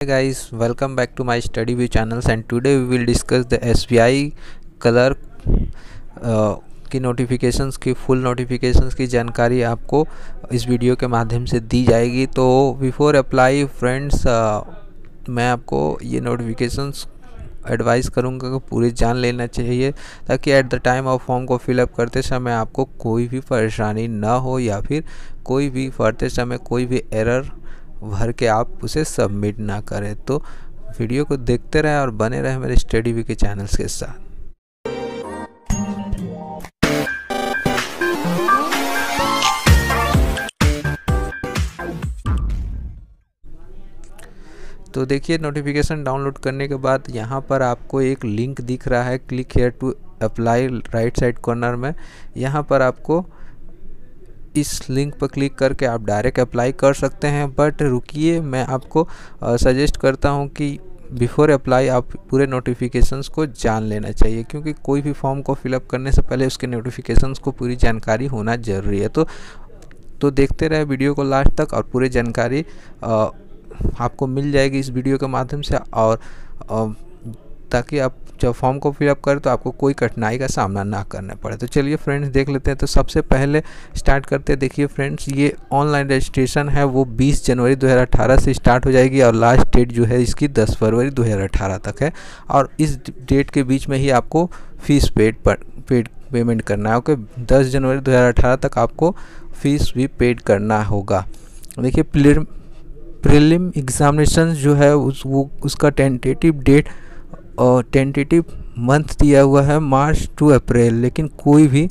Hey guys, welcome back to my study view channels and today we will discuss the SBI colour की notifications की full notifications की जानकारी आपको इस video के माध्यम से दी जाएगी। तो बिफोर अप्लाई फ्रेंड्स, मैं आपको ये नोटिफिकेशंस एडवाइस करूँगा कि पूरी जान लेना चाहिए ताकि at the time of form को फिलअप करते समय आपको कोई भी परेशानी ना हो या फिर कोई भी भरते समय कोई भी एरर भर के आप उसे सबमिट ना करें। तो वीडियो को देखते रहें और बने रहें मेरे स्टडी वी के चैनल्स के साथ। तो देखिए, नोटिफिकेशन डाउनलोड करने के बाद यहाँ पर आपको एक लिंक दिख रहा है, click here to apply, right side corner में। यहाँ पर आपको इस लिंक पर क्लिक करके आप डायरेक्ट अप्लाई कर सकते हैं। बट रुकिए, मैं आपको सजेस्ट करता हूं कि बिफोर अप्लाई आप पूरे नोटिफिकेशंस को जान लेना चाहिए, क्योंकि कोई भी फॉर्म को फिलअप करने से पहले उसके नोटिफिकेशंस को पूरी जानकारी होना ज़रूरी है। तो देखते रहे वीडियो को लास्ट तक और पूरी जानकारी आपको मिल जाएगी इस वीडियो के माध्यम से, और ताकि आप जब फॉर्म को फिलअप करें तो आपको कोई कठिनाई का सामना ना करना पड़े। तो चलिए फ्रेंड्स, देख लेते हैं। तो सबसे पहले स्टार्ट करते हैं। देखिए फ्रेंड्स, ये ऑनलाइन रजिस्ट्रेशन है वो 20 जनवरी 2018 से स्टार्ट हो जाएगी और लास्ट डेट जो है इसकी 10 फरवरी 2018 तक है। और इस डेट के बीच में ही आपको फीस पेमेंट करना है। ओके, 10 जनवरी 2018 तक आपको फीस भी पेड करना होगा। देखिए, प्रीलिम एग्जामिनेशन जो है उसका टेंटेटिव डेट और टेंटेटिव मंथ दिया हुआ है मार्च टू अप्रैल, लेकिन कोई भी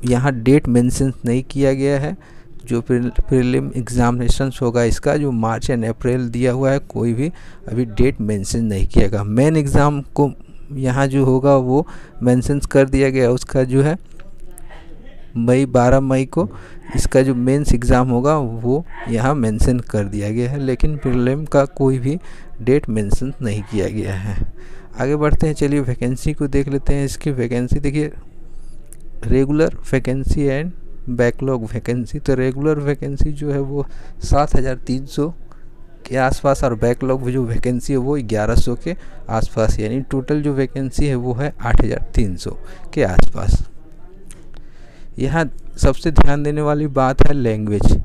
यहाँ डेट मेंशन नहीं किया गया है। जो प्रीलिम एग्जामिनेशंस होगा इसका जो मार्च एंड अप्रैल दिया हुआ है, कोई भी अभी डेट मेंशन नहीं किया गया। मेन एग्ज़ाम को यहाँ जो होगा वो मेंशन कर दिया गया, उसका जो है 12 मई को इसका जो मेंस एग्ज़ाम होगा वो यहाँ मेंशन कर दिया गया है, लेकिन प्रीलिम का कोई भी डेट मेंशन नहीं किया गया है। आगे बढ़ते हैं, चलिए वैकेंसी को देख लेते हैं। इसकी वैकेंसी देखिए, regular vacancy and backlog vacancy. तो रेगुलर वैकेंसी जो है वो 7300 के आसपास और बैकलॉग जो वैकेंसी है वो 1100 के आसपास, यानी टोटल जो वैकेंसी है वो है 8300 के आसपास। यहाँ सबसे ध्यान देने वाली बात है लैंग्वेज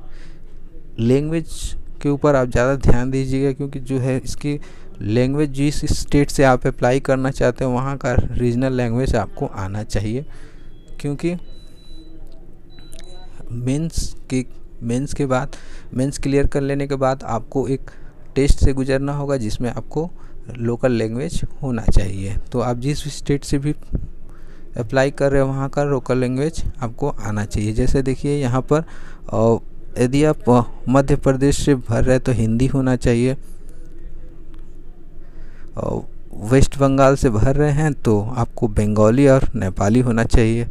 के ऊपर आप ज़्यादा ध्यान दीजिएगा, क्योंकि जो है इसकी लैंग्वेज जिस स्टेट से आप अप्लाई करना चाहते हैं वहाँ का रीजनल लैंग्वेज आपको आना चाहिए। क्योंकि मेंस के बाद मेंस क्लियर कर लेने के बाद आपको एक टेस्ट से गुजरना होगा जिसमें आपको लोकल लैंग्वेज होना चाहिए। तो आप जिस स्टेट से भी अप्लाई कर रहे हो वहाँ का लोकल लैंग्वेज आपको आना चाहिए। जैसे देखिए यहाँ पर यदि आप मध्य प्रदेश से भर रहे तो हिंदी होना चाहिए, वेस्ट बंगाल से भर रहे हैं तो आपको बंगाली और नेपाली होना चाहिए,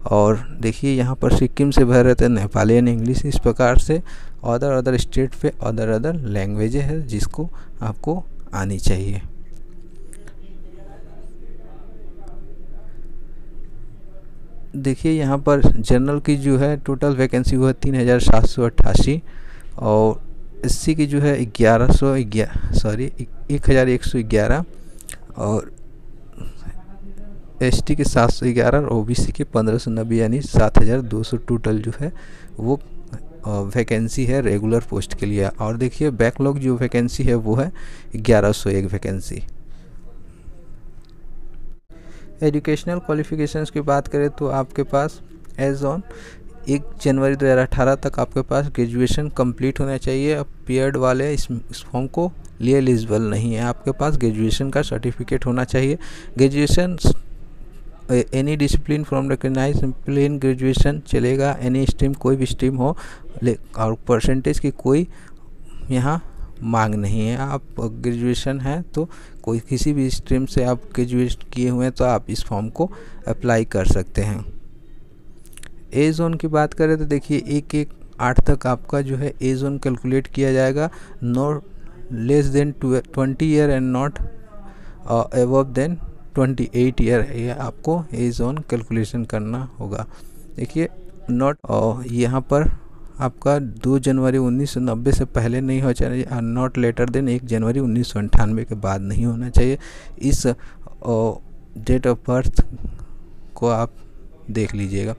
और देखिए यहाँ पर सिक्किम से भर रहे थे नेपाली एंड इंग्लिश। इस प्रकार से अदर स्टेट पे अदर लैंग्वेज है जिसको आपको आनी चाहिए। देखिए यहाँ पर जनरल की जो है टोटल वैकेंसी वो है 3788, और एससी की जो है 1111, और एसटी के 711 और ओबीसी के 1590, यानी 7200 टोटल जो है वो वैकेंसी है रेगुलर पोस्ट के लिए। और देखिए बैकलॉग जो वैकेंसी है वो है 1101 वैकेंसी। एजुकेशनल क्वालिफिकेशंस की बात करें तो आपके पास एज ऑन 1 जनवरी 2018 तक आपके पास ग्रेजुएशन कंप्लीट होना चाहिए। अब पीएड वाले इस फॉर्म को लिए एलिजिबल नहीं है, आपके पास ग्रेजुएशन का सर्टिफिकेट होना चाहिए। Graduation any discipline from recognise plain graduation चलेगा, एनी स्ट्रीम, कोई भी स्ट्रीम हो, और परसेंटेज की कोई यहाँ मांग नहीं है। आप ग्रेजुएशन है तो कोई किसी भी स्ट्रीम से आप ग्रेजुएट किए हुए हैं तो आप इस फॉर्म को अप्लाई कर सकते हैं। एज जोन की बात करें तो देखिए 1-1-8 तक आपका जो है एज जोन कैलकुलेट किया जाएगा, not less than 20 year and not above than 28 year, ये आपको एज जोन कैलकुलेशन करना होगा। देखिए नॉट यहाँ पर आपका 2 जनवरी 1990 से पहले नहीं होना चाहिए और नॉट लेटर देन 1 जनवरी 1998 के बाद नहीं होना चाहिए। इस डेट ऑफ बर्थ को आप देख लीजिएगा।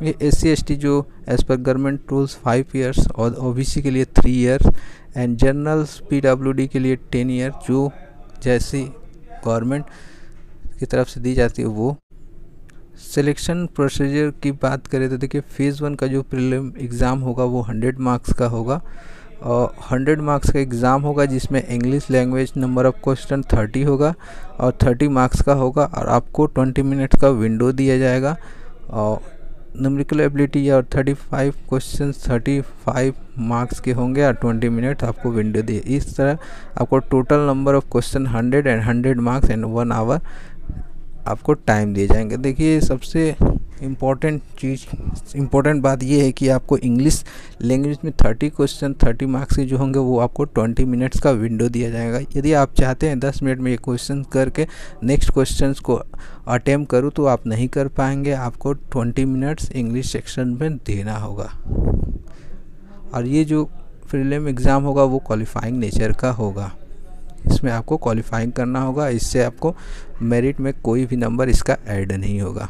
ये SC/ST जो as per government rules 5 years और OBC के लिए 3 ईयर्स एंड जनरल PWD के लिए 10 ईयर जो जैसी गवर्नमेंट की तरफ से दी जाती है वो। सिलेक्शन प्रोसीजर की बात करें तो देखिए फेज़ 1 का जो प्रीलिम एग्ज़ाम होगा वो 100 मार्क्स का होगा और 100 मार्क्स का एग्ज़ाम होगा जिसमें English language number of question 30 होगा और 30 मार्क्स का होगा और आपको 20 मिनट्स का विंडो दिया जाएगा और न्यूमेरिकल एबिलिटी और 35 क्वेश्चन 35 मार्क्स के होंगे और 20 मिनट आपको विंडो दिए। इस तरह आपको total number of question 100 and 100 marks and 1 hour आपको टाइम दिए जाएंगे। देखिए सबसे इम्पोर्टेंट बात ये है कि आपको इंग्लिश लैंग्वेज में 30 क्वेश्चन 30 मार्क्स के जो होंगे वो आपको 20 मिनट्स का विंडो दिया जाएगा। यदि आप चाहते हैं 10 मिनट में ये क्वेश्चन करके नेक्स्ट क्वेश्चंस को अटेम्प्ट करूँ तो आप नहीं कर पाएंगे, आपको 20 मिनट्स इंग्लिश सेक्शन में देना होगा। और ये जो प्रीलिम एग्ज़ाम होगा वो क्वालिफाइंग नेचर का होगा, इसमें आपको क्वालिफाइंग करना होगा, इससे आपको मेरिट में कोई भी नंबर इसका ऐड नहीं होगा।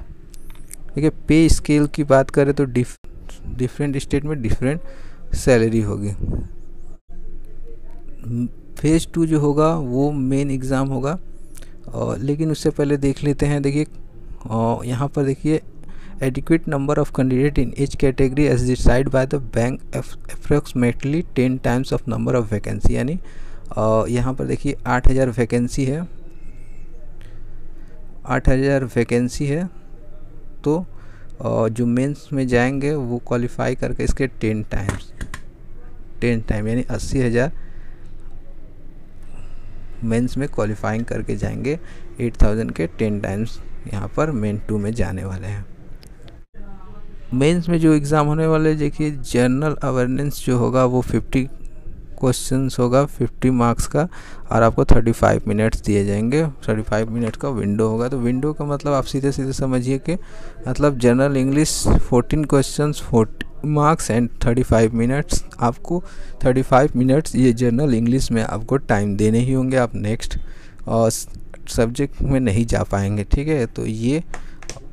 देखिए पे स्केल की बात करें तो डिफरेंट स्टेट में डिफरेंट सैलरी होगी। फेज़ 2 जो होगा वो मेन एग्ज़ाम होगा लेकिन उससे पहले देख लेते हैं। देखिए यहाँ पर देखिए adequate number of candidate in each category as decide by the bank approximately 10 times of number of vacancy, यानी यहाँ पर देखिए 8000 वैकेंसी है, 8000 वैकेंसी है तो जो मेंस में जाएंगे वो क्वालिफाई करके इसके 10 टाइम यानी 80,000 मेंस में क्वालिफाइंग करके जाएंगे। 8000 के 10 टाइम्स यहाँ पर मेन 2 में जाने वाले हैं। मेंस में जो एग्ज़ाम होने वाले देखिए जनरल अवेयरनेस जो होगा वो 50 क्वेश्चंस होगा 50 मार्क्स का और आपको 35 मिनट्स दिए जाएंगे। 35 मिनट का विंडो होगा। तो विंडो का मतलब आप सीधे सीधे समझिए कि मतलब general English 14 questions 40 marks and 35 minutes. आपको 35 मिनट्स ये जनरल इंग्लिश में आपको टाइम देने ही होंगे, आप नेक्स्ट सब्जेक्ट में नहीं जा पाएंगे, ठीक है। तो ये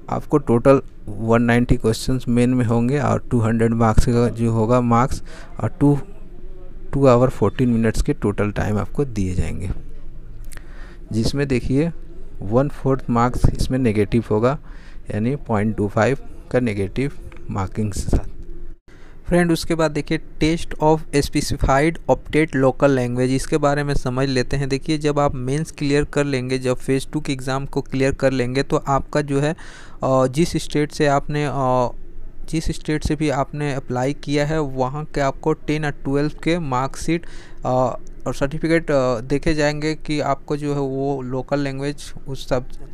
आपको टोटल 190 क्वेश्चंस मेन में होंगे और 200 मार्क्स का जो होगा मार्क्स और 2 आवर 14 मिनट्स के टोटल टाइम आपको दिए जाएंगे, जिसमें देखिए 1/4 मार्क्स इसमें नेगेटिव होगा यानी 0.25 का नेगेटिव मार्किंग के साथ। फ्रेंड उसके बाद देखिए test of specified opted local language, इसके बारे में समझ लेते हैं। देखिए जब आप मेंस क्लियर कर लेंगे, जब फेज़ 2 के एग्ज़ाम को क्लियर कर लेंगे तो आपका जो है जिस स्टेट से भी आपने अप्लाई किया है वहाँ के आपको 10 और 12 के मार्कशीट और सर्टिफिकेट देखे जाएंगे कि आपको जो है वो लोकल लैंग्वेज उस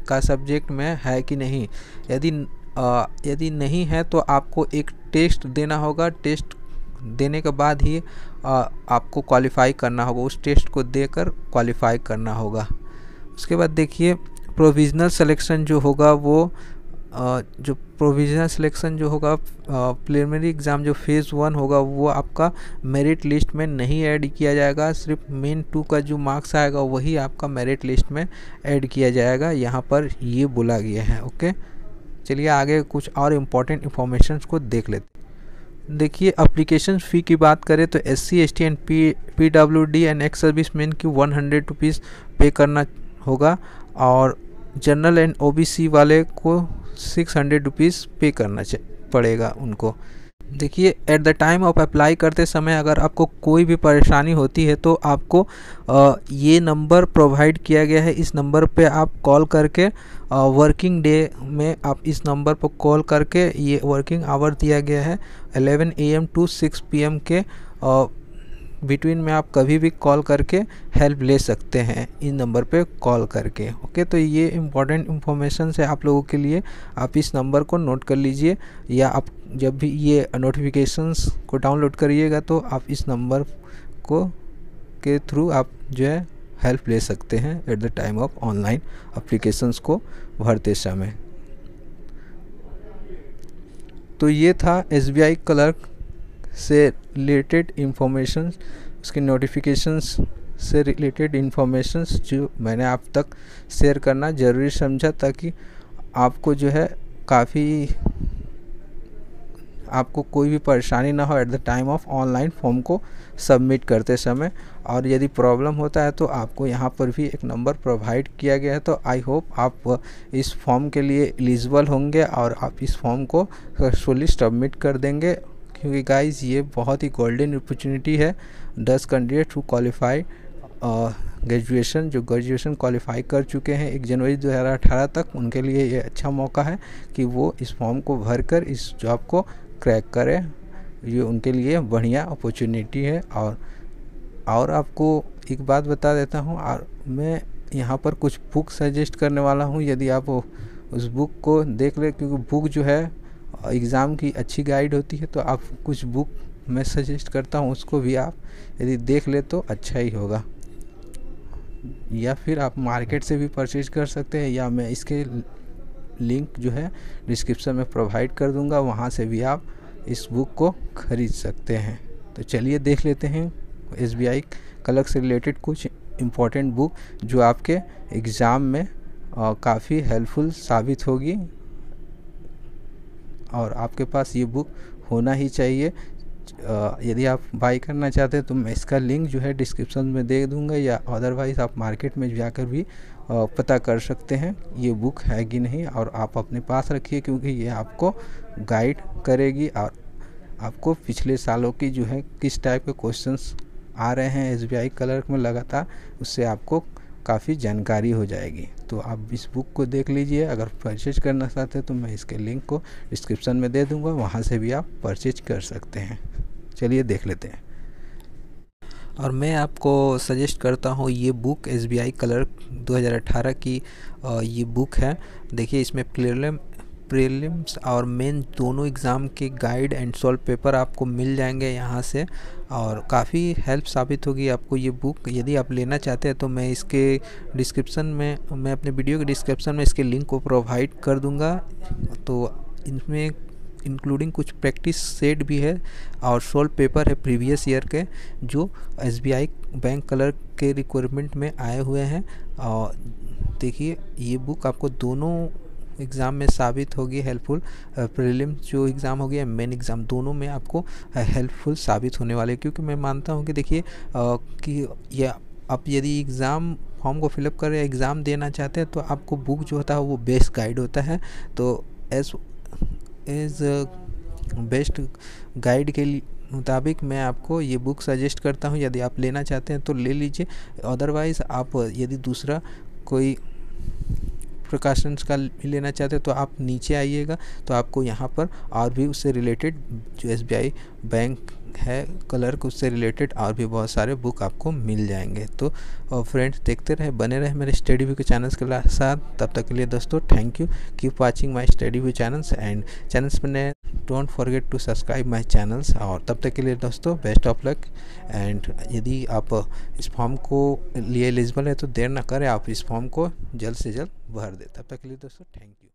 का सब्जेक्ट में है कि नहीं। यदि नहीं है तो आपको एक टेस्ट देना होगा। टेस्ट देने के बाद ही आपको क्वालिफाई करना होगा, उस टेस्ट को देकर क्वालिफाई करना होगा। उसके बाद देखिए प्रोविज़नल सिलेक्शन जो होगा वो प्रीलिमिनरी एग्ज़ाम जो फेज़ 1 होगा वो आपका मेरिट लिस्ट में नहीं ऐड किया जाएगा, सिर्फ मेन 2 का जो मार्क्स आएगा वही आपका मेरिट लिस्ट में ऐड किया जाएगा, यहाँ पर ये बोला गया है। ओके चलिए आगे कुछ और इम्पोर्टेंट इन्फॉर्मेशन को देख लेते हैं। देखिए एप्लीकेशन फ़ी की बात करें तो SC ST and PWD and ex serviceman की 100 रुपीज़ पे करना होगा और जनरल एंड OBC वाले को 600 रुपीज़ पे करना पड़ेगा उनको। देखिए at the time of apply करते समय अगर आपको कोई भी परेशानी होती है तो आपको ये नंबर प्रोवाइड किया गया है, इस नंबर पे आप कॉल करके वर्किंग डे में आप इस नंबर पर कॉल करके, ये वर्किंग आवर दिया गया है 11 AM to 6 PM के बिटवीन में आप कभी भी कॉल करके हेल्प ले सकते हैं इन नंबर पे कॉल करके। ओके तो ये इम्पॉर्टेंट इन्फॉर्मेशन है आप लोगों के लिए, आप इस नंबर को नोट कर लीजिए या आप जब भी ये नोटिफिकेशंस को डाउनलोड करिएगा तो आप इस नंबर को के थ्रू आप जो है हेल्प ले सकते हैं at the time of online applications को भरते समय। तो ये था SBI क्लर्क से रिलेटेड इंफॉर्मेशन, उसके नोटिफिकेशंस से रिलेटेड इंफॉर्मेशंस जो मैंने आप तक शेयर करना ज़रूरी समझा, ताकि आपको जो है आपको कोई भी परेशानी ना हो at the time of online form को सबमिट करते समय। और यदि प्रॉब्लम होता है तो आपको यहाँ पर भी एक नंबर प्रोवाइड किया गया है। तो आई होप आप इस फॉर्म के लिए एलिजिबल होंगे और आप इस फॉर्म को सक्सेसफुली सबमिट कर देंगे, क्योंकि गाइस ये बहुत ही गोल्डन अपॉर्चुनिटी है 10 कैंडिडेट टू क्वालिफाई ग्रेजुएशन, जो ग्रेजुएशन क्वालिफाई कर चुके हैं 1 जनवरी 2018 तक, उनके लिए ये अच्छा मौका है कि वो इस फॉर्म को भरकर इस जॉब को क्रैक करें। ये उनके लिए बढ़िया अपॉर्चुनिटी है। और आपको एक बात बता देता हूँ, और मैं यहाँ पर कुछ बुक सजेस्ट करने वाला हूँ, यदि आप उस बुक को देख ले, क्योंकि बुक जो है एग्ज़ाम की अच्छी गाइड होती है। तो आप कुछ बुक मैं सजेस्ट करता हूँ, उसको भी आप यदि देख ले तो अच्छा ही होगा, या फिर आप मार्केट से भी परचेज कर सकते हैं, या मैं इसके लिंक जो है डिस्क्रिप्शन में प्रोवाइड कर दूंगा, वहाँ से भी आप इस बुक को ख़रीद सकते हैं। तो चलिए देख लेते हैं SBI क्लर्क से रिलेटेड कुछ इम्पोर्टेंट बुक जो आपके एग्ज़ाम में काफ़ी हेल्पफुल साबित होगी, और आपके पास ये बुक होना ही चाहिए। यदि आप बाई करना चाहते हैं तो मैं इसका लिंक जो है डिस्क्रिप्शन में दे दूंगा, या अदरवाइज़ आप मार्केट में जाकर भी पता कर सकते हैं ये बुक है कि नहीं, और आप अपने पास रखिए, क्योंकि ये आपको गाइड करेगी और आपको पिछले सालों की जो है किस टाइप के क्वेश्चंस आ रहे हैं SBI क्लर्क में लगातार, उससे आपको काफ़ी जानकारी हो जाएगी। तो आप इस बुक को देख लीजिए। अगर परचेज करना चाहते हैं तो मैं इसके लिंक को डिस्क्रिप्शन में दे दूंगा, वहाँ से भी आप परचेज कर सकते हैं। चलिए देख लेते हैं। और मैं आपको सजेस्ट करता हूँ ये बुक SBI क्लर्क 2018 की ये बुक है। देखिए इसमें प्रीलिम्स और मेन दोनों एग्ज़ाम के गाइड एंड सॉल्व पेपर आपको मिल जाएंगे यहाँ से, और काफ़ी हेल्प साबित होगी आपको ये बुक। यदि आप लेना चाहते हैं तो मैं इसके डिस्क्रिप्शन में, मैं अपने वीडियो के डिस्क्रिप्शन में इसके लिंक को प्रोवाइड कर दूँगा। तो इनमें इंक्लूडिंग कुछ प्रैक्टिस सेट भी है और सॉल्व पेपर है प्रीवियस ईयर के, जो SBI बैंक क्लर्क के रिक्वायरमेंट में आए हुए हैं। और देखिए ये बुक आपको दोनों एग्ज़ाम में साबित होगी हेल्पफुल। प्रीलिम्स जो एग्ज़ाम हो गया, मेन एग्ज़ाम, दोनों में आपको हेल्पफुल साबित होने वाले, क्योंकि मैं मानता हूँ कि देखिए कि ये आप यदि एग्ज़ाम फॉर्म को फिलअप कर एग्ज़ाम देना चाहते हैं तो आपको बुक जो होता है वो बेस्ट गाइड होता है। तो एज बेस्ट गाइड के मुताबिक मैं आपको ये बुक सजेस्ट करता हूँ। यदि आप लेना चाहते हैं तो ले लीजिए, अदरवाइज़ आप यदि दूसरा कोई प्रिकॉशंस का लेना चाहते हैं तो आप नीचे आइएगा, तो आपको यहाँ पर और भी उससे रिलेटेड जो SBI बैंक है क्लर्क, उससे रिलेटेड और भी बहुत सारे बुक आपको मिल जाएंगे। तो फ्रेंड्स देखते रहे, बने रहे मेरे स्टडी व्यू के चैनल्स के साथ। तब तक के लिए दोस्तों thank you, keep watching my study view channels and channels में don't forget to subscribe my channels. और तब तक के लिए दोस्तों बेस्ट ऑफ लक। एंड यदि आप इस फॉर्म को लिए एलिजिबल है तो देर ना करें, आप इस फॉर्म को जल्द से जल्द भर दें। तब तक के लिए दोस्तों थैंक यू।